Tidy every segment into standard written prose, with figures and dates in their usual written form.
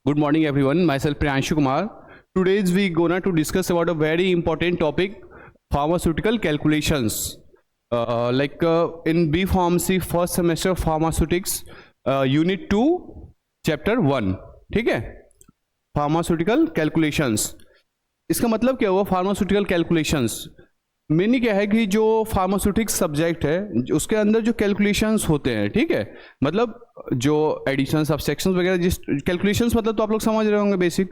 Good morning, everyone. Myself Priyanshu Kumar. Today we gonna to discuss about a very important topic: pharmaceutical calculations. In B Pharmacy first semester pharmaceutics, Unit 2, Chapter 1. ठीक है, pharmaceutical calculations. इसका मतलब क्या हुआ? Pharmaceutical calculations meaning क्या है कि जो फार्मास्यूटिक्स सब्जेक्ट है उसके अंदर जो कैलकुलेशंस होते हैं, ठीक है, मतलब जो एडिशन सब्सट्रैक्शंस वगैरह जिस कैलकुलेशंस मतलब तो आप लोग समझ रहे होंगे बेसिक,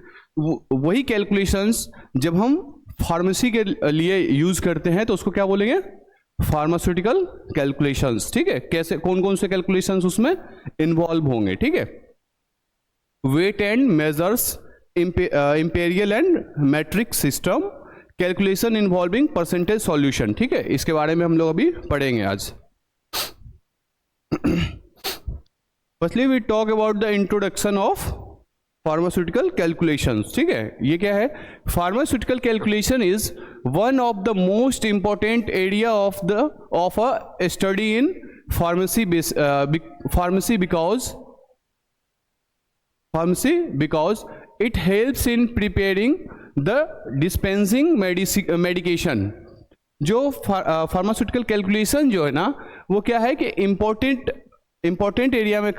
वही कैलकुलेशंस जब हम फार्मेसी के लिए यूज करते हैं तो उसको क्या बोलेंगे? Pharmaceutical calculations. ठीक है, कैसे कौन कौन से कैलकुलेशंस उसमें इन्वॉल्व होंगे? ठीक है, weight and measures, imperial and metric system, calculation involving percentage solution. ठीक है, इसके बारे में हम लोग अभी पढ़ेंगे आज. Firstly we talk about the introduction of pharmaceutical calculations. ठीक है, ये क्या है? Pharmaceutical calculation is one of the most important area of a study in pharmacy because it helps in preparing the dispensing medication. जो pharmaceutical calculation जो है ना, वो क्या है कि इम्पोर्टेंट एरिया में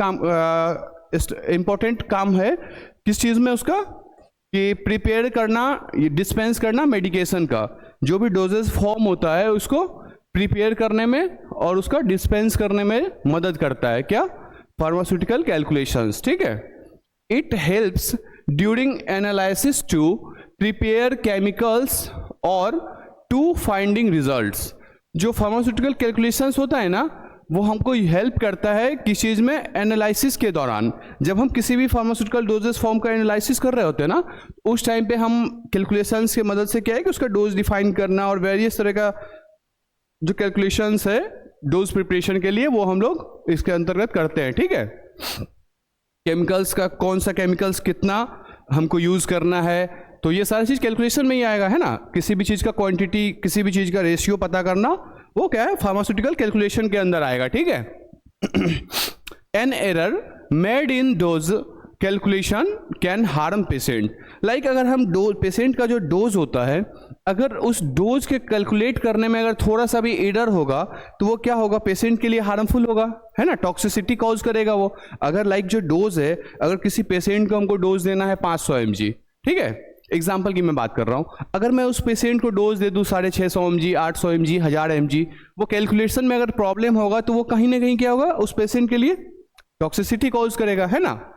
इम्पोर्टेंट काम है. किस चीज़ में उसका? कि प्रिपेयर करना, डिस्पेंस करना मेडिकेशन का. जो भी डोजेस फॉर्म होता है उसको प्रिपेयर करने में और उसका डिस्पेंस करने में मदद करता है. क्या? Pharmaceutical calculations. ठीक है, it helps during analysis to prepare chemicals or to finding results. जो फार्मास्यूटिकल कैलकुलेशंस होता है ना, वो हमको हेल्प करता है किस चीज़ में? एनालिसिस के दौरान. जब हम किसी भी फार्मास्यूटिकल डोजेस फॉर्म का एनालिसिस कर रहे होते हैं ना, उस टाइम पे हम कैलकुलेशंस की मदद से क्या है कि उसका डोज डिफाइन करना और वेरियस तरह का जो कैलकुलेशंस है डोज प्रिपरेशन के लिए, वो हम लोग इसके अंतर्गत करते हैं. ठीक है, केमिकल्स का कौन सा केमिकल्स कितना हमको यूज़ करना है, तो ये सारी चीज़ कैलकुलेशन में ही आएगा, है ना. किसी भी चीज़ का क्वांटिटी, किसी भी चीज़ का रेशियो पता करना, वो क्या है? फार्मास्यूटिकल कैलकुलेशन के अंदर आएगा. ठीक है, an error made in dose calculation can harm patient. Like अगर हम पेशेंट का जो डोज होता है, अगर उस डोज के कैलकुलेट करने में अगर थोड़ा सा भी एरर होगा तो वो क्या होगा? पेशेंट के लिए हार्मफुल होगा, है ना. टॉक्सिसिटी कॉज करेगा वो. अगर लाइक जो डोज है, अगर किसी पेशेंट को हमको डोज देना है 500 mg, ठीक है, एग्जाम्पल की मैं बात कर रहा हूँ, अगर मैं उस पेशेंट को डोज दे दूँ 650 mg, 800 mg, 1000 mg, वो कैलकुलेशन में अगर प्रॉब्लम होगा तो वो कहीं ना कहीं क्या होगा? उस पेशेंट के लिए टॉक्सिसिटी कॉज करेगा, है ना.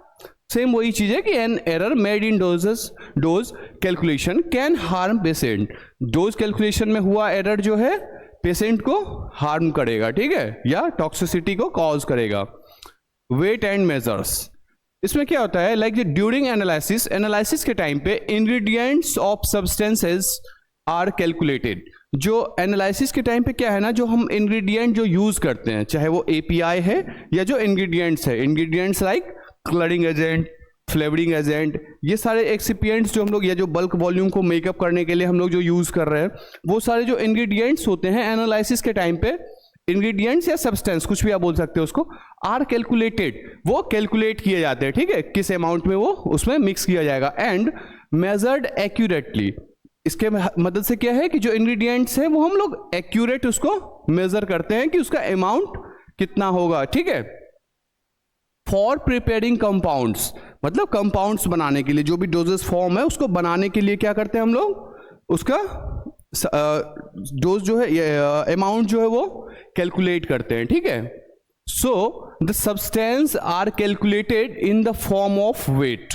सेम वही चीज है कि an error made in dose calculation can harm patient. Dose calculation में हुआ एरर जो है पेशेंट को हार्म करेगा. ठीक है, या टॉक्सिसिटी को कॉज करेगा. वेट एंड मेजर्स, इसमें क्या होता है? लाइक ड्यूरिंग एनालिसिस के टाइम पे ingredients of substances are calculated. जो एनालिसिस के टाइम पे क्या है ना, जो हम इंग्रेडिएंट जो यूज करते हैं, चाहे वो एपीआई है या जो इंग्रेडिएंट्स है, ingredients like colouring agent, flavouring agent, ये सारे एक्सिपिएंट्स जो हम लोग या जो बल्क वॉल्यूम को मेकअप करने के लिए हम लोग जो यूज कर रहे हैं, वो सारे जो इंग्रेडिएंट्स होते हैं एनालिसिस के टाइम पे, इंग्रेडिएंट्स या सब्सटेंस कुछ भी आप बोल सकते हो उसको, आर कैलकुलेटेड, वो कैलकुलेट किए जाते हैं. ठीक है, किस अमाउंट में वो उसमें मिक्स किया जाएगा. एंड मेजर्ड एक्यूरेटली, इसके मदद से क्या है कि जो इंग्रेडिएंट्स है वो हम लोग एक्यूरेट उसको मेजर करते हैं कि उसका अमाउंट कितना होगा. ठीक है, फॉर प्रिपेयरिंग कंपाउंड्स, मतलब कंपाउंड्स बनाने के लिए, जो भी डोजेस फॉर्म है उसको बनाने के लिए क्या करते हैं हम लोग? उसका डोज जो है, अमाउंट जो है वो कैलकुलेट करते हैं. ठीक है, so the substance are calculated in the form of weight.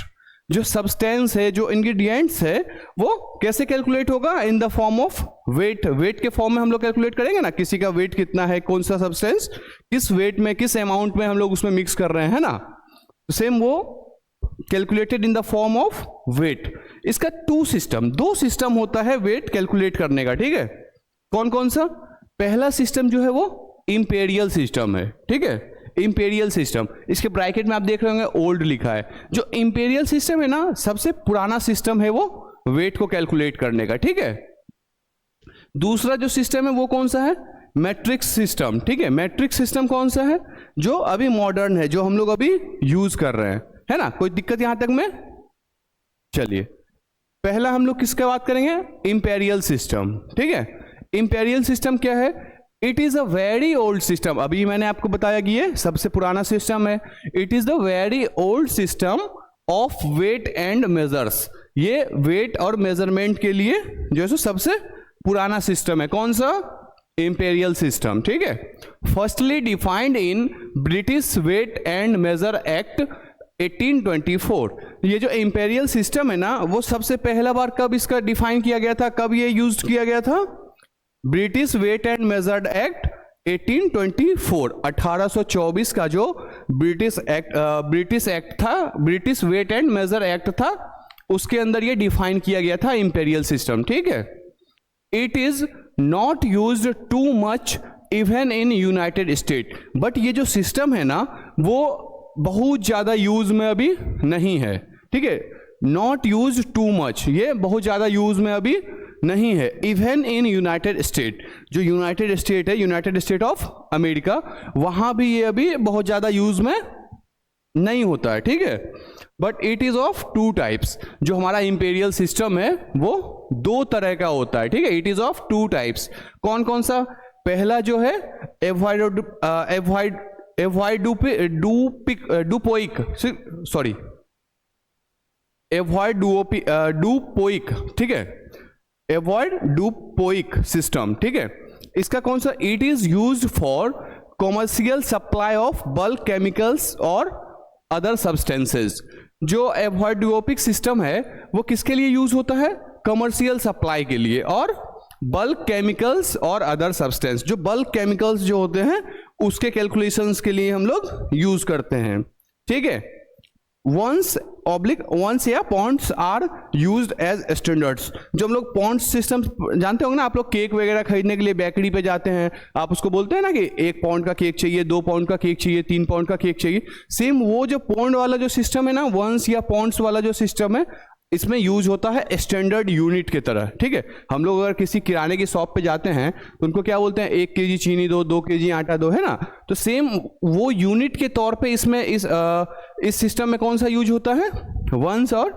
जो सब्सटेंस है, जो इंग्रेडिएंट्स है, वो कैसे कैलकुलेट होगा? In the form of weight. Weight के फॉर्म में हम लोग कैलकुलेट करेंगे ना, किसी का वेट कितना है, कौन सा सब्सटेंस किस वेट में, किस अमाउंट में हम लोग उसमें मिक्स कर रहे हैं, है ना. सेम वो calculated in the form of weight. इसका दो सिस्टम होता है वेट कैलकुलेट करने का. ठीक है, कौन कौन सा? पहला सिस्टम जो है वो इंपेरियल सिस्टम है. ठीक है, इंपेरियल सिस्टम, इसके ब्रैकेट में आप देख रहे होंगे ओल्ड लिखा है. जो इंपेरियल सिस्टम है ना, सबसे पुराना सिस्टम है वो वेट को कैलकुलेट करने का. ठीक है, दूसरा जो सिस्टम है वो कौन सा है? Matrix system. ठीक है, मैट्रिक्स सिस्टम कौन सा है? जो अभी मॉडर्न है, जो हम लोग अभी यूज कर रहे हैं, है ना. कोई दिक्कत यहां तक में? चलिए पहला हम लोग किसका बात करेंगे, इंपेरियल सिस्टम। ठीक है, इंपेरियल सिस्टम क्या है, it is a very old system. अभी मैंने आपको बताया कि ये सबसे पुराना सिस्टम है। It is the very old system of weight and measures. ये वेट और मेजरमेंट के लिए जो है सबसे पुराना सिस्टम है। कौन सा, इंपेरियल सिस्टम। ठीक है, firstly defined in British weight and measure act 1824। ये जो इंपेरियल सिस्टम है ना, वो सबसे पहला बार कब इसका डिफाइन किया गया था, कब ये यूज किया गया था, British weight and measured act 1824, 1824 का जो ब्रिटिश एक्ट था, British weight and measure act था, उसके अंदर ये डिफाइन किया गया था इंपेरियल सिस्टम। ठीक है, it is not used too much even in United state. But ये जो सिस्टम है ना, वो बहुत ज्यादा यूज में अभी नहीं है। ठीक है, नॉट यूज टू मच, ये बहुत ज्यादा यूज में अभी नहीं है। इवन इन यूनाइटेड स्टेट, जो यूनाइटेड स्टेट है, यूनाइटेड स्टेट ऑफ अमेरिका, वहां भी ये अभी बहुत ज्यादा यूज में नहीं होता है। ठीक है, but it is of two types. जो हमारा इंपेरियल सिस्टम है वो दो तरह का होता है। ठीक है, it is of two types. कौन कौन सा, पहला जो है डुपोइक। ठीक है, एवॉइड डुपोइक सिस्टम। ठीक है, इसका कौन सा, it is used for commercial supply of bulk chemicals और अदर सब्सटेंसेस। जो एवॉइड डुओपिक सिस्टम है वो किसके लिए यूज होता है, कमर्शियल सप्लाई के लिए, और बल्क केमिकल्स और अदर सब्सटेंस। जो बल्क केमिकल्स जो होते हैं उसके कैलकुलेशंस के लिए हम लोग यूज करते हैं। ठीक है, वंस या pounds are used as standards. जो हम लोग पॉन्ड्स सिस्टम जानते होंगे ना, आप लोग केक वगैरह खरीदने के लिए बेकरी पे जाते हैं, आप उसको बोलते हैं ना कि 1 पाउंड का केक चाहिए, 2 पाउंड का केक चाहिए, 3 पाउंड का केक चाहिए। सेम वो जो पॉन्ड वाला जो सिस्टम है ना, वंस या पॉन्ड्स वाला जो सिस्टम है, इसमें यूज होता है स्टैंडर्ड यूनिट की तरह। ठीक है, हम लोग अगर किसी किराने की शॉप पे जाते हैं तो उनको क्या बोलते हैं, 1 केजी चीनी दो, 2 केजी आटा दो, है ना। तो सेम वो यूनिट के तौर पे इसमें इस सिस्टम में कौन सा यूज होता है, वंस और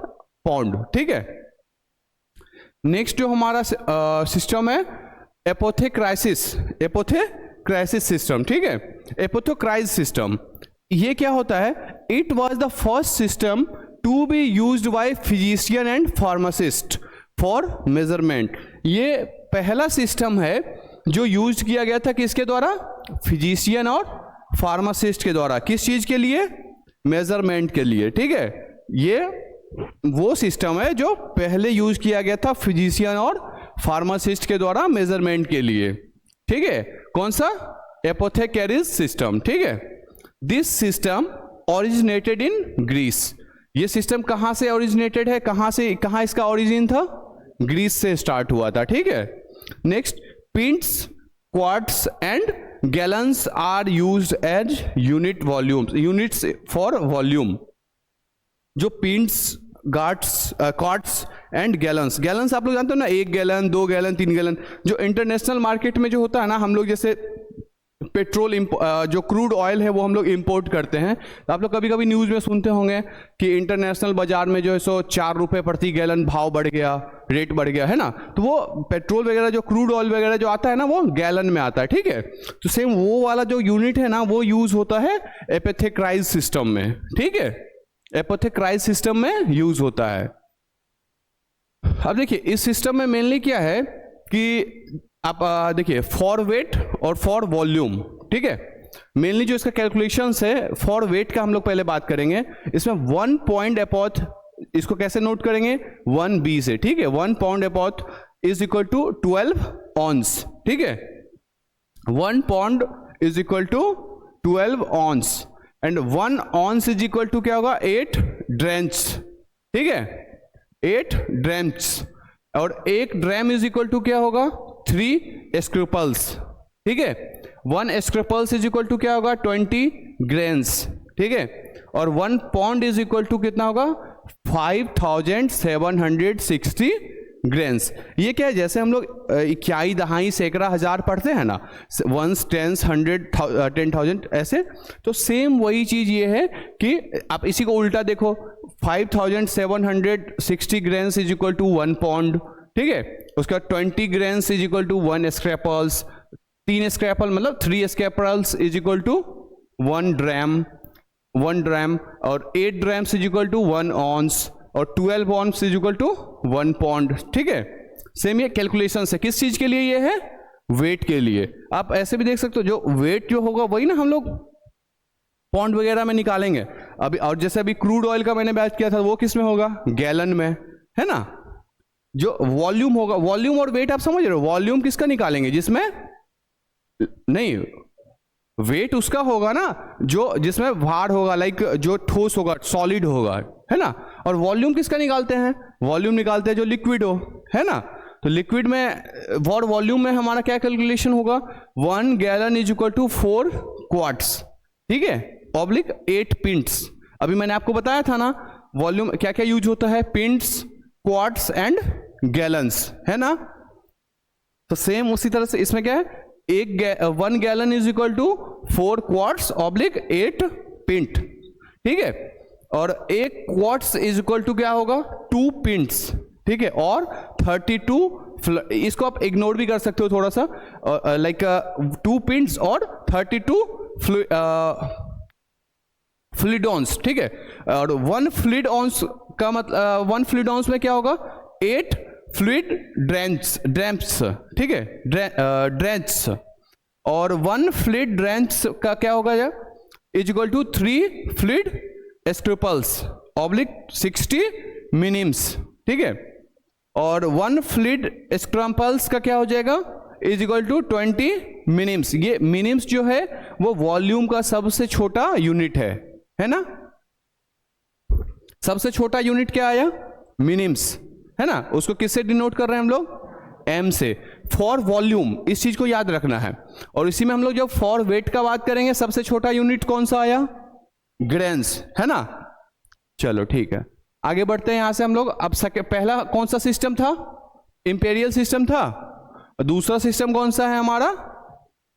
पाउंड। ठीक है, नेक्स्ट जो हमारा सिस्टम है एपोथेक्राइसिस सिस्टम। ठीक है, एपोथेक्राइज सिस्टम, ये क्या होता है, it was the first system to be used by physician and pharmacist for measurement. ये पहला सिस्टम है जो यूज किया गया था किसके द्वारा, फिजिशियन और फार्मासिस्ट के द्वारा। किस चीज के लिए, मेजरमेंट के लिए। ठीक है, ये वो सिस्टम है जो पहले यूज किया गया था फिजिशियन और फार्मासिस्ट के द्वारा मेजरमेंट के लिए। ठीक है, कौन सा, एपोथेकेरिस सिस्टम। ठीक है, this system originated in Greece. ये सिस्टम कहां से ओरिजिनेटेड है, कहां इसका ओरिजिन था, ग्रीस से स्टार्ट हुआ था। ठीक है, next, pints, quarts and gallons are used as units for volume. जो पिंट्स, क्वार्ट्स एंड गैलन्स आप लोग जानते हो ना, 1 गैलन, 2 गैलन, 3 गैलन। जो इंटरनेशनल मार्केट में जो होता है ना, हम लोग जैसे पेट्रोल जो क्रूड ऑयल है वो हम लोग इंपोर्ट करते हैं, तो आप लोग कभी कभी न्यूज़ में सुनते होंगे कि इंटरनेशनल बाजार में जो है 4 रुपये प्रति गैलन भाव बढ़ गया, रेट बढ़ गया, है ना। तो वो पेट्रोल वगैरह जो क्रूड ऑयल वगैरह जो आता है ना, वो गैलन में आता है। ठीक है, तो सेम वो वाला जो यूनिट है ना, वो यूज होता है एपोथेक्राइज सिस्टम में। ठीक है, एपोथेक्राइज सिस्टम में यूज होता है। अब देखिए इस सिस्टम में मेनली क्या है कि आप देखिए फॉर वेट और फॉर वॉल्यूम। ठीक है, मेनली जो इसका कैलकुलेशंस है, फॉर वेट का हम लोग पहले बात करेंगे। इसमें 1 पॉइंट एपोथ, इसको कैसे नोट करेंगे, 1 B से। ठीक है, 1 pound apoth is equal to 12 ounce. ठीक है, 1 pound is equal to 12 ounce and 1 ounce is equal to क्या होगा, 8 ड्रेंच। ठीक है, 8 ड्रेंच, और 1 ड्रैम इज इक्वल टू क्या होगा, 3 स्क्रैपल्स। ठीक है, 1 स्क्रैपल्स इज इक्वल टू क्या होगा, 20 ग्रेन्स। ठीक है, और 1 पाउंड इज इक्वल टू कितना होगा, 5760 ग्रेन्स। ये क्या है, जैसे हम लोग इकाई, दहाई, सैकड़ा, हजार पढ़ते हैं ना, 1, 10, 100, 10,000 ऐसे, तो सेम वही चीज ये है कि आप इसी को उल्टा देखो, 5760 grams is equal to 1 pound, ठीक है। उसके बाद 20 grams is equal to 1 scruples, 3 scruple मतलब 3 scruples is equal to 1 dram, और 8 drams is equal to 1 ounce, और 12 ounce is equal to 1 pound, ठीक है। सेम ये कैलकुलेशन है, किस चीज के लिए ये है, वेट के लिए। आप ऐसे भी देख सकते हो, जो वेट जो होगा वही ना हम लोग पॉन्ड वगैरह में निकालेंगे अभी। और जैसे अभी क्रूड ऑयल का मैंने बात किया था, वो किस में होगा, गैलन में, है ना। जो वॉल्यूम होगा, वॉल्यूम और वेट आप समझ रहे हो, वॉल्यूम किसका निकालेंगे, जिसमें नहीं, वेट उसका होगा ना जो जिसमें भार होगा, लाइक जो ठोस होगा, सॉलिड होगा, है ना। और वॉल्यूम किसका निकालते हैं, वॉल्यूम निकालते हैं जो लिक्विड हो, है ना। तो लिक्विड में और वॉल्यूम में हमारा क्या कैलकुलेशन होगा, 1 gallon is equal to 4 quarts, ठीक है, ऑब्लिक 8 पिंट्स। अभी मैंने आपको बताया था ना वॉल्यूम क्या क्या यूज होता है, पिंट्स, क्वार्ट्स एंड गैलन्स, है ना। तो सेम उसी तरह से इसमें क्या है, 1 gallon is equal to 4 quarts oblique 8 pint, ठीक है। और 1 क्वार्ट्स इज इक्वल टू क्या होगा, 2 पिंट्स, ठीक है। और 32, इसको आप इग्नोर भी कर सकते हो थोड़ा सा, लाइक 2 पिंट्स और 32 फ्लूइड, ठीक है। और 1 फ्लूइड ऑन्स का मतलब 1 फ्लूइड ऑन्स में क्या होगा, 8 फ्लूइड ड्रैम्प्स, ठीक है, ड्रेंच। और 1 फ्लूइड ड्रेंच का क्या होगा is equal to 3 fluid scruples oblique 60 minims, ठीक है। और 1 फ्लूइड स्क्रैपल्स का क्या हो जाएगा, इज इक्वल टू 20 मिनिम्स। ये मिनिम्स जो है वो वॉल्यूम का सबसे छोटा यूनिट है ना। सबसे छोटा यूनिट क्या आया, मिनिम्स, है ना। उसको किससे डिनोट कर रहे हैं हम लोग, एम से, फॉर वॉल्यूम, इस चीज को याद रखना है। और इसी में हम लोग जब फॉर वेट का बात करेंगे, सबसे छोटा यूनिट कौन सा आया, ग्रेन्स, है ना। चलो ठीक है, आगे बढ़ते हैं यहां से हम लोग। अब पहला कौन सा सिस्टम था, इंपीरियल सिस्टम था। दूसरा सिस्टम कौन सा है हमारा,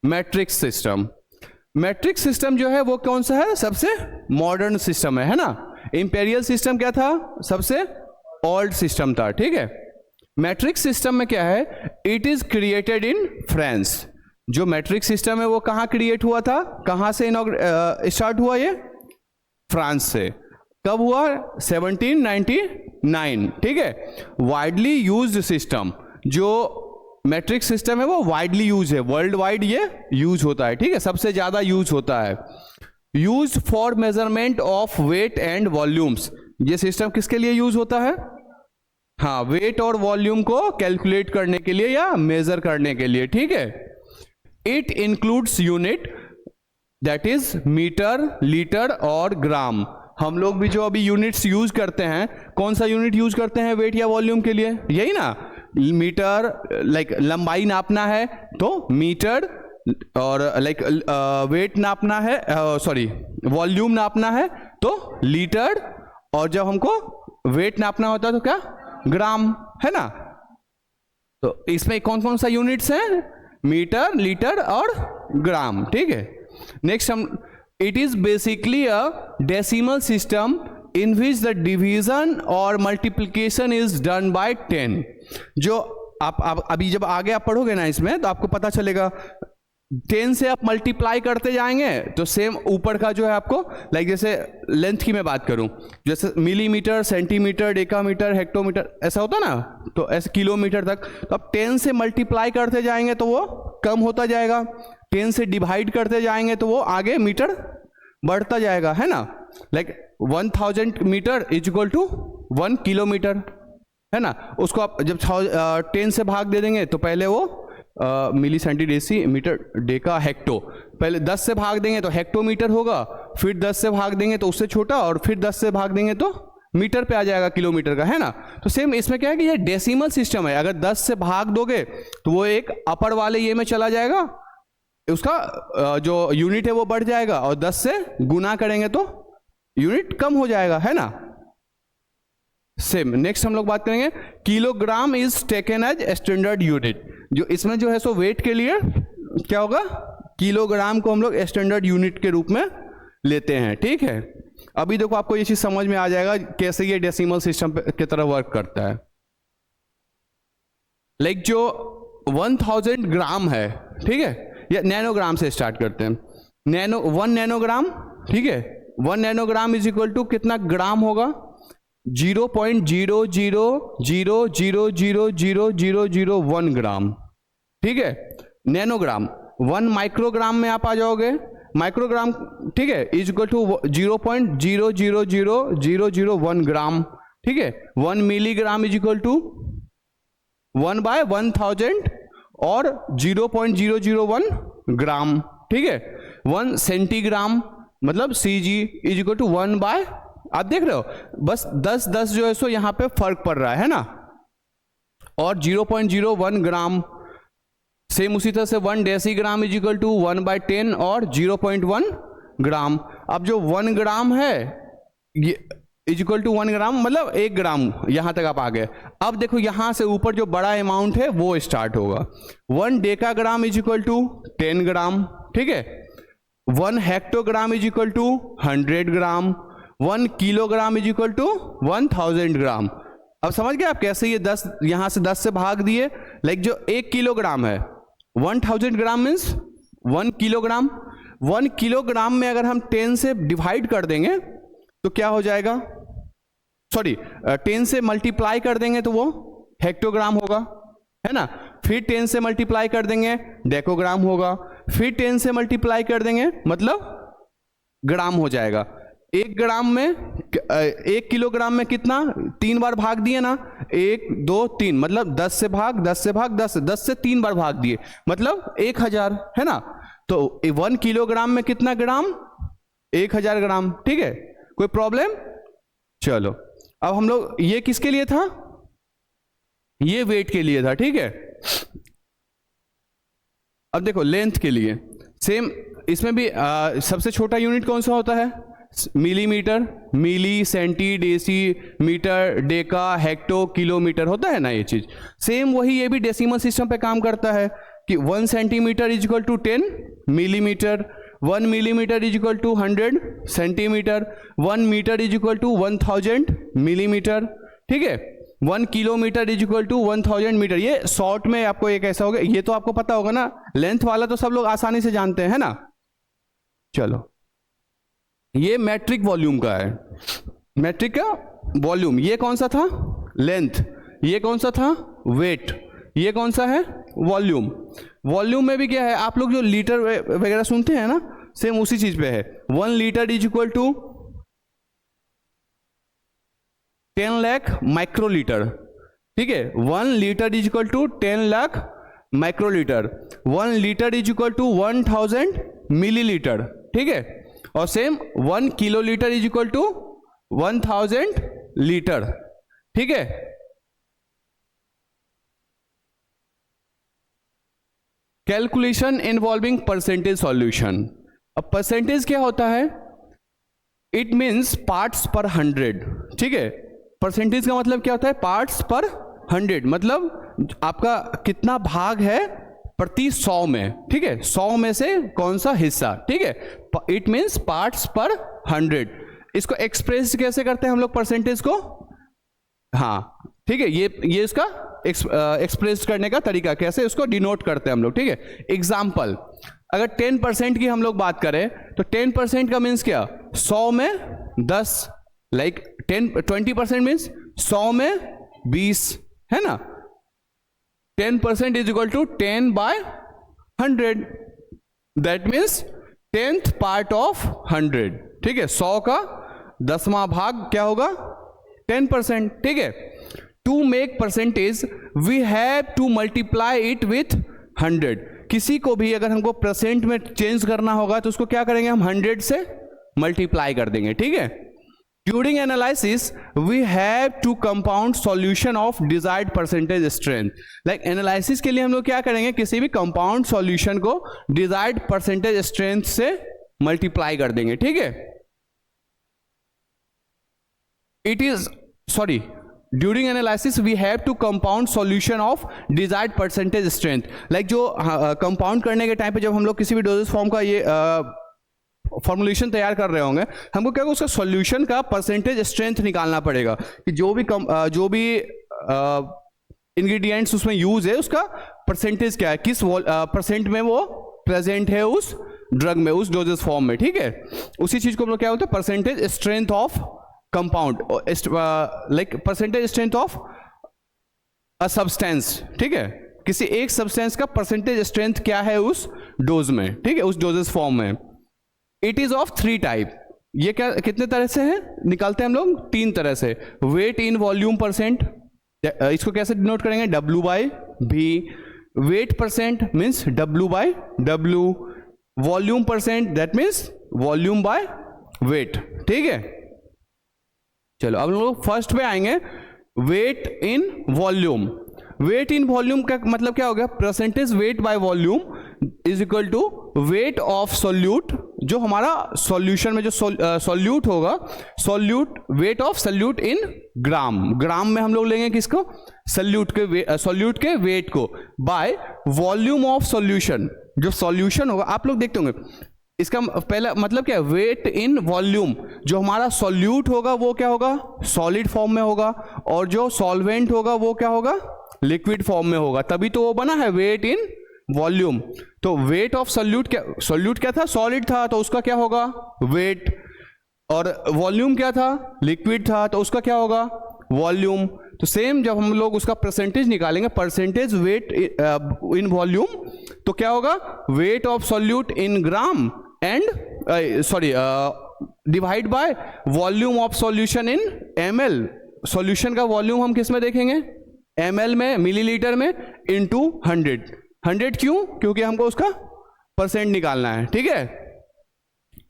मैट्रिक्स सिस्टम। मैट्रिक्स सिस्टम जो है वो कौन सा है, सबसे मॉडर्न सिस्टम है ना। इंपीरियल सिस्टम क्या था, सबसे ओल्ड सिस्टम था, ठीक है। मैट्रिक्स सिस्टम में क्या है, it is created in France. जो मैट्रिक्स सिस्टम है वो कहां क्रिएट हुआ था, कहां से स्टार्ट हुआ, ये फ्रांस से। कब हुआ, 1799, ठीक है। वाइडली यूज्ड सिस्टम, जो मैट्रिक्स सिस्टम है वो वाइडली यूज है, वर्ल्ड वाइड ये यूज होता है, ठीक है, सबसे ज्यादा यूज होता है। Use for measurement of weight and volumes. ये सिस्टम किसके लिए यूज होता है, हाँ, वेट और वॉल्यूम को कैलकुलेट करने के लिए या मेजर करने के लिए, ठीक है। It includes unit that is metre, litre और ग्राम। हम लोग भी जो अभी यूनिट्स यूज करते हैं, कौन सा यूनिट यूज करते हैं वेट या वॉल्यूम के लिए, यही ना, मीटर, लाइक लंबाई नापना है तो मीटर, और लाइक वेट नापना है, सॉरी वॉल्यूम नापना है तो लीटर, और जब हमको वेट नापना होता है तो क्या, ग्राम, है ना। तो इसमें कौन कौन सा यूनिट्स हैं, मीटर, लीटर और ग्राम, ठीक है। नेक्स्ट हम, it is basically a decimal system in which the division और मल्टीप्लिकेशन इज डन बाय 10। जो आप अभी जब आगे आप पढ़ोगे ना इसमें, तो आपको पता चलेगा 10 से आप मल्टीप्लाई करते जाएंगे तो सेम ऊपर का जो है आपको, लाइक जैसे लेंथ की मैं बात करूं, जैसे मिलीमीटर, सेंटीमीटर, डेकामीटर, हेक्टोमीटर, ऐसा होता ना, तो ऐसे किलोमीटर तक, तो आप 10 से मल्टीप्लाई करते जाएंगे तो वो कम होता जाएगा, 10 से डिवाइड करते जाएंगे तो वो आगे मीटर बढ़ता जाएगा, है ना। Like 1000 metre is equal to 1 kilometre, है ना। उसको आप जब 10 से भाग दे देंगे तो पहले वो milli centi deci metre deca hecto, पहले 10 से भाग देंगे तो हेक्टोमीटर होगा, फिर 10 से भाग देंगे तो उससे छोटा, और फिर 10 से भाग देंगे तो मीटर पे आ जाएगा, किलोमीटर का, है ना। तो सेम इसमें क्या है कि ये डेसिमल सिस्टम है, अगर 10 से भाग दोगे तो वो एक अपर वाले ये में चला जाएगा, उसका जो यूनिट है वो बढ़ जाएगा, और 10 से गुना करेंगे तो यूनिट कम हो जाएगा, है ना। सेम नेक्स्ट हम लोग बात करेंगे, kilogram is taken as standard unit. जो इसमें जो है सो वेट के लिए क्या होगा, किलोग्राम को हम लोग स्टैंडर्ड यूनिट के रूप में लेते हैं, ठीक है। अभी देखो आपको ये चीज समझ में आ जाएगा कैसे ये डेसिमल सिस्टम की तरह वर्क करता है। लाइक जो 1000 ग्राम है, ठीक है, या नैनोग्राम से स्टार्ट करते हैं। 1 नैनोग्राम, ठीक है, 1 नैनोग्राम इज इक्वल टू कितना ग्राम होगा? 0.00000001 ग्राम, ठीक है, नैनोग्राम। 1 माइक्रोग्राम में आप आ जाओगे, माइक्रोग्राम, ठीक है, इज इक्वल टू 0.000001 ग्राम, ठीक है। 1 मिलीग्राम इज इक्वल टू 1/1000 और 0.001 ग्राम, ठीक है। 1 सेंटीग्राम मतलब Cg इज इक्वल टू 1/, आप देख रहे हो बस 10 जो है सो यहां पे फर्क पड़ रहा है ना, और 0.01 ग्राम। सेम उसी तरह से 1 डेसीग्राम इज इक्वल टू 1/10 और 0.1 ग्राम। अब जो 1 ग्राम है ये इज इक्वल टू 1 ग्राम मतलब 1 ग्राम, यहां तक आप आ गए। अब देखो यहां से ऊपर जो बड़ा अमाउंट है वो स्टार्ट होगा। 1 decagram is equal to 10 gram, ठीक है। 1 hectogram is equal to 100 gram. 1 kilogram is equal to 1000 gram. अब समझ गए आप कैसे ये 10 यहां से 10 से भाग दिए। लाइक जो 1 किलोग्राम है, 1000 ग्राम मीन्स 1 किलोग्राम। 1 किलोग्राम में अगर हम 10 से डिवाइड कर देंगे तो क्या हो जाएगा? सॉरी, 10 से मल्टीप्लाई कर देंगे तो वो हेक्टोग्राम होगा, है ना। फिर 10 से मल्टीप्लाई कर देंगे डेकोग्राम होगा, फिर 10 से मल्टीप्लाई कर देंगे मतलब ग्राम हो जाएगा। 1 ग्राम में 1 किलोग्राम में कितना? 3 बार भाग दिए ना, 1 2 3 मतलब 10 से भाग 10 से भाग 10 से 3 बार भाग दिए मतलब 1000, है ना। तो 1 किलोग्राम में कितना ग्राम? 1000 ग्राम, ठीक है। कोई प्रॉब्लम? चलो अब हम लोग, ये किसके लिए था? ये वेट के लिए था, ठीक है। अब देखो लेंथ के लिए सेम, इसमें भी सबसे छोटा यूनिट कौन सा होता है? Millimetre, milli, centi, deci, metre, deca, hecto, kilometre होता है ना ये चीज। सेम वही ये भी डेसिमल सिस्टम पे काम करता है कि 1 centimetre is equal to 10 millimetre, 1 millimetre is equal to 100 centimetre, 1 metre is equal to 1000 millimetre, ठीक है। 1 kilometre is equal to 1000 metre. ये शॉर्ट में आपको एक ऐसा होगा, ये तो आपको पता होगा ना, लेंथ वाला तो सब लोग आसानी से जानते हैं, है ना। चलो ये मैट्रिक वॉल्यूम का है, मैट्रिक का वॉल्यूम। ये कौन सा था? लेंथ। ये कौन सा था? वेट। ये कौन सा है? वॉल्यूम। वॉल्यूम में भी क्या है, आप लोग जो लीटर वगैरह सुनते हैं ना, सेम उसी चीज पे है। 1 litre is equal to 10 lakh microlitre, ठीक है। 1 litre is equal to 10 lakh microlitre. 1 litre is equal to 1000 millilitre, ठीक है। और same 1 kilolitre is equal to 1000 litre, ठीक है। Calculation involving percentage solution. अब परसेंटेज क्या होता है? इट मीन्स पार्ट्स पर 100, ठीक है। परसेंटेज का मतलब क्या होता है? पार्ट्स पर 100 मतलब आपका कितना भाग है प्रति 100 में, ठीक है। 100 में से कौन सा हिस्सा, ठीक है। इट मीन्स पार्ट्स पर 100। इसको एक्सप्रेस कैसे करते हैं हम लोग परसेंटेज को? हाँ, ठीक है, ये इसका एक्सप्रेस करने का तरीका कैसे, उसको डिनोट करते हैं हम लोग, ठीक है। एग्जाम्पल, अगर 10% की हम लोग बात करें तो 10% का मीन्स क्या? 100 में 10, लाइक 20% मीन्स 100 में 20, है ना। 10% is equal to 10/100, that means 10th part of 100, ठीक है। 100 का 10वां भाग क्या होगा? 10%, ठीक है। To make percentage we have to multiply it with 100। किसी को भी अगर हमको परसेंट में चेंज करना होगा तो उसको क्या करेंगे हम? 100 से मल्टीप्लाई कर देंगे, ठीक है। During analysis we have to compound solution of desired percentage strength. Like analysis के लिए हम लोग क्या करेंगे? किसी भी कंपाउंड सॉल्यूशन को डिजायर्ड परसेंटेज स्ट्रेंथ से मल्टीप्लाई कर देंगे, ठीक है। It is sorry during analysis we have to compound solution of desired percentage strength. Like जो कंपाउंड करने के टाइम पे जब हम लोग किसी भी डोजेस फॉर्म का ये फॉर्मुलेशन तैयार कर रहे होंगे, हमको क्या होगा, उसका सॉल्यूशन का परसेंटेज स्ट्रेंथ निकालना पड़ेगा कि जो भी इंग्रेडिएंट्स उसमें यूज है उसका परसेंटेज क्या है, किस परसेंट में वो प्रेजेंट है उस ड्रग में, उस डोजेस फॉर्म में, ठीक है। उसी चीज को हम लोग क्या बोलते हैं, percentage strength of compound, like percentage strength of a substance, ठीक है। किसी एक सब्सटेंस का परसेंटेज स्ट्रेंथ क्या है उस डोज में, ठीक है, उस डोजेस फॉर्म में। It is of 3 type. ये क्या कितने तरह से है, निकालते हैं हम लोग 3 तरह से। वेट इन वॉल्यूम परसेंट, इसको कैसे डिनोट करेंगे, W/V। Weight percent means W/W। Volume percent that means volume by weight, ठीक है। चलो अब लोग फर्स्ट पे आएंगे, weight in volume. Weight in volume का मतलब क्या हो गया, percentage weight by volume is equal to weight of solute, जो हमारा सॉल्यूशन में जो सोल्यूट होगा, solute weight of solute in gram. Gram में हम लोग लेंगे किसको, सोल्यूट के वेट को, बाय वॉल्यूम ऑफ सॉल्यूशन। जो सॉल्यूशन होगा, आप लोग देखते होंगे इसका पहला मतलब क्या है, वेट इन वॉल्यूम। जो हमारा सॉल्यूट होगा वो क्या होगा, सॉलिड फॉर्म में होगा, और जो सॉल्वेंट होगा वो क्या होगा, लिक्विड फॉर्म में होगा, तभी तो वो बना है वेट इन वॉल्यूम। तो वेट ऑफ सोल्यूट क्या था, सॉलिड था, तो उसका क्या होगा वेट, और वॉल्यूम क्या था, लिक्विड था, तो उसका क्या होगा वॉल्यूम। तो सेम जब हम लोग उसका परसेंटेज निकालेंगे, परसेंटेज वेट इन वॉल्यूम, तो क्या होगा, wait of solute in gram and divide by volume of solution in ml। Solution का वॉल्यूम हम किस में देखेंगे, ml में, मिलीलीटर में, इनटू 100 क्यों, क्योंकि हमको उसका परसेंट निकालना है, ठीक है।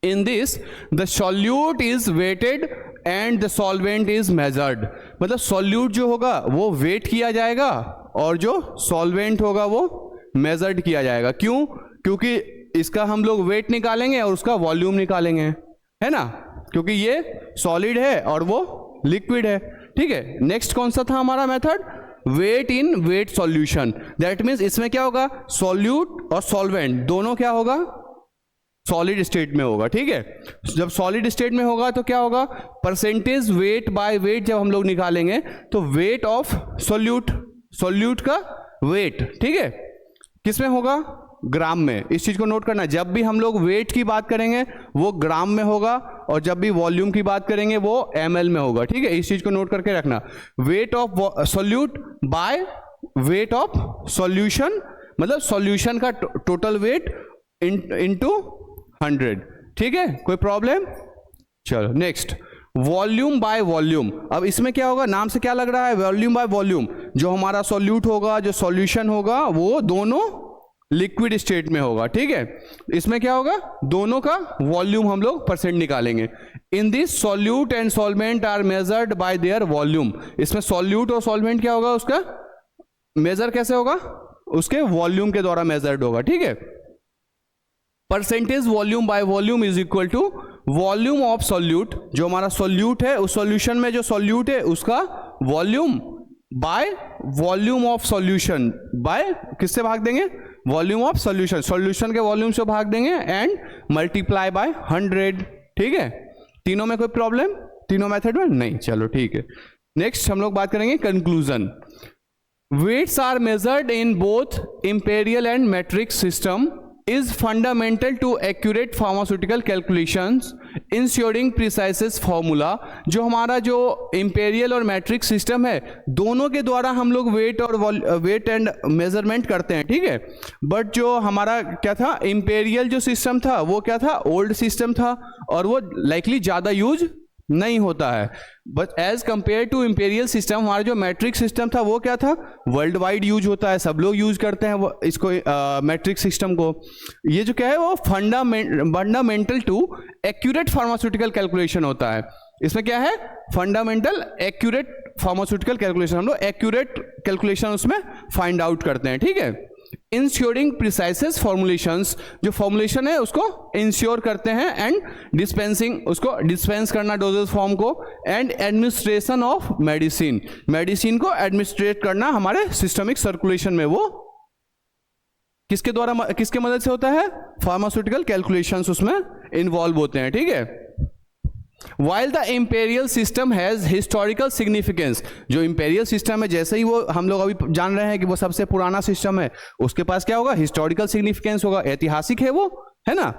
In this the solute is weighted and the solvent is measured. मतलब सॉल्यूट जो होगा वो वेट किया जाएगा, और जो सॉल्वेंट होगा वो मेजर्ड किया जाएगा। क्यों, क्योंकि इसका हम लोग वेट निकालेंगे और उसका वॉल्यूम निकालेंगे, है ना, क्योंकि ये सॉलिड है और वो लिक्विड है, ठीक है। नेक्स्ट कौन सा था हमारा method, weight in weight solution. That means इसमें क्या होगा, सॉल्यूट और सॉल्वेंट दोनों क्या होगा, सॉलिड स्टेट में होगा, ठीक है। जब सॉलिड स्टेट में होगा तो क्या होगा, परसेंटेज वेट बाय वेट जब हम लोग निकालेंगे तो वेट ऑफ सॉल्यूट का वेट, ठीक है, किस में होगा, ग्राम में। इस चीज को नोट करना, जब भी हम लोग वेट की बात करेंगे वो ग्राम में होगा, और जब भी वॉल्यूम की बात करेंगे वो ml में होगा, ठीक है। इस चीज को नोट करके रखना, wait of solute by weight of solution, मतलब सॉल्यूशन का टोटल वेट इनटू 100, ठीक है, कोई प्रॉब्लम। चलो नेक्स्ट, वॉल्यूम बाय वॉल्यूम। अब इसमें क्या होगा, नाम से क्या लग रहा है, वॉल्यूम बाय वॉल्यूम। जो हमारा सॉल्यूट होगा, जो सॉल्यूशन होगा, वो दोनों लिक्विड स्टेट में होगा, ठीक है। इसमें क्या होगा, दोनों का वॉल्यूम हम लोग परसेंट निकालेंगे। In this solute and solvent are measured by their volume. इसमें सॉल्यूट और सॉल्वेंट क्या होगा, उसका मेजर कैसे होगा, उसके वॉल्यूम के द्वारा मेजर्ड होगा, ठीक है। Percentage volume by volume is equal to volume of solute. जो हमारा सॉल्यूट है, उस सॉल्यूशन में जो सॉल्यूट है उसका volume by volume of solution, by किससे भाग देंगे, वॉल्यूम ऑफ सॉल्यूशन, सॉल्यूशन के वॉल्यूम से भाग देंगे, एंड मल्टीप्लाई बाय 100, ठीक है। तीनों में कोई प्रॉब्लम, तीनों मेथड में नहीं, चलो ठीक है। नेक्स्ट हम लोग बात करेंगे conclusion. Weights are measured in both imperial and metric system is fundamental to accurate pharmaceutical calculations ensuring precise formula। जो हमारा जो इंपेरियल और मैट्रिक सिस्टम है, दोनों के द्वारा हम लोग वेट और वेट एंड मेजरमेंट करते हैं, ठीक है। बट जो हमारा क्या था, इंपेरियल जो सिस्टम था वो क्या था, ओल्ड सिस्टम था, और वो लाइकली ज़्यादा यूज नहीं होता है। But as compare to imperial system, हमारा जो मैट्रिक सिस्टम था वो क्या था, वर्ल्ड वाइड यूज होता है, सब लोग यूज करते हैं वो इसको, मैट्रिक सिस्टम को। ये जो क्या है वो fundamental to accurate pharmaceutical calculation होता है। इसमें क्या है, फंडामेंटल एक्यूरेट फार्मास्यूटिकल कैलकुलेशन, हम लोग एक्यूरेट कैलकुलेशन उसमें फाइंड आउट करते हैं, ठीक है। इंश्योरिंग प्रिसाइसेस फॉर्मुलेशंस, जो फॉर्मुलेशन है उसको इंश्योर करते हैं, एंड डिस्पेंसिंग, उसको डिस्पेंस करना डोजेस फॉर्म को, and administration of medicine, medicine को एडमिनिस्ट्रेट करना हमारे सिस्टमिक सर्कुलेशन में वो किसके द्वारा, किसके मदद से होता है, फार्मास्यूटिकल कैलकुलेशंस उसमें इन्वॉल्व होते हैं, ठीक है। While the imperial system has historical significance, जो imperial system है, जैसे ही वो हम लोग अभी जान रहे हैं कि वो सबसे पुराना सिस्टम है, उसके पास क्या होगा, हिस्टोरिकल सिग्निफिकेंस होगा, ऐतिहासिक है वो, है ना,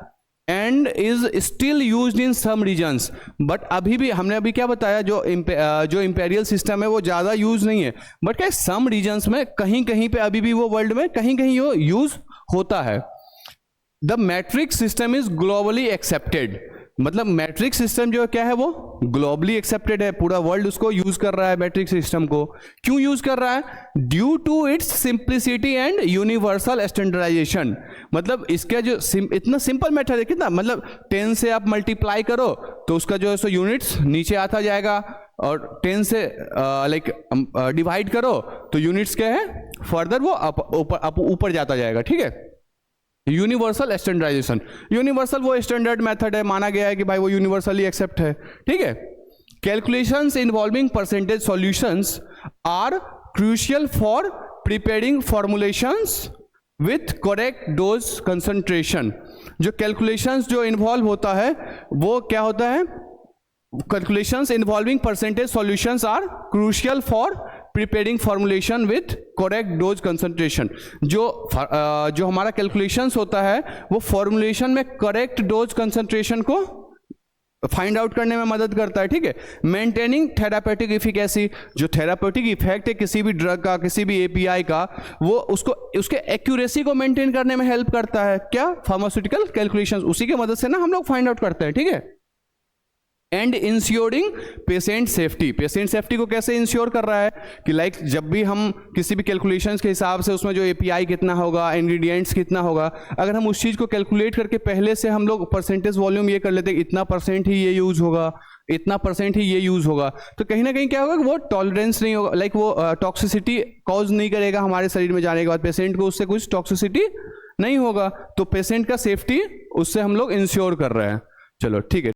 and is still used in some regions, but अभी भी हमने अभी क्या बताया, जो इंपेरियल सिस्टम है वो ज़्यादा यूज नहीं है, बट क्या सम रीजन्स में कहीं कहीं पे अभी भी वो वर्ल्ड में कहीं कहीं वो यूज होता है। The matric system is globally accepted, मतलब मैट्रिक सिस्टम जो क्या है वो ग्लोबली एक्सेप्टेड है, पूरा वर्ल्ड उसको यूज कर रहा है मैट्रिक सिस्टम को। क्यों यूज कर रहा है, due to its simplicity and universal standardization, मतलब इसका जो इतना सिंपल मेथड है, कितना मतलब 10 से आप मल्टीप्लाई करो तो उसका जो है सो यूनिट्स नीचे आता जाएगा, और 10 से डिवाइड करो तो यूनिट्स क्या है, फर्दर वो ऊपर जाता जाएगा, ठीक है। यूनिवर्सल स्टैंडर्डाइजेशन, यूनिवर्सल वो स्टैंडर्ड मेथड है, माना गया है कि भाई वो यूनिवर्सली एक्सेप्ट है, ठीक है। Calculations involving percentage solutions are crucial for preparing formulations with correct dose concentration, जो कैलकुलेशंस जो इन्वॉल्व होता है वो क्या होता है, calculations involving percentage solutions are crucial for preparing formulation with correct dose concentration, जो हमारा कैलकुलेशंस होता है वो फॉर्मुलेशन में करेक्ट डोज कंसंट्रेशन को फाइंड आउट करने में मदद करता है, ठीक है। मेंटेनिंग थेरापेटिक इफिकेसी, जो थेरापेटिक इफेक्ट है किसी भी ड्रग का, किसी भी एपीआई का, वो उसको उसके एक्यूरेसी को मेंटेन करने में हेल्प करता है, क्या, फार्मास्यूटिकल कैलकुलेशंस, उसी की मदद से ना हम लोग फाइंड आउट करते हैं, ठीक है। And ensuring patient safety, patient safety को कैसे इंश्योर कर रहा है कि लाइक जब भी हम किसी भी कैलकुलेशंस के हिसाब से उसमें जो एपीआई कितना होगा, इंग्रेडिएंट्स कितना होगा, अगर हम उस चीज़ को कैलकुलेट करके पहले से हम लोग परसेंटेज वॉल्यूम ये कर लेते हैं, इतना परसेंट ही ये यूज होगा, इतना परसेंट ही ये यूज होगा, तो कहीं ना कहीं क्या होगा, वो टॉलरेंस नहीं होगा, लाइक वो टॉक्सिसिटी कॉज नहीं करेगा हमारे शरीर में जाने के बाद, पेशेंट को उससे कुछ टॉक्सिसिटी नहीं होगा, तो पेशेंट का सेफ्टी उससे हम लोग इंश्योर कर रहे हैं। चलो ठीक है।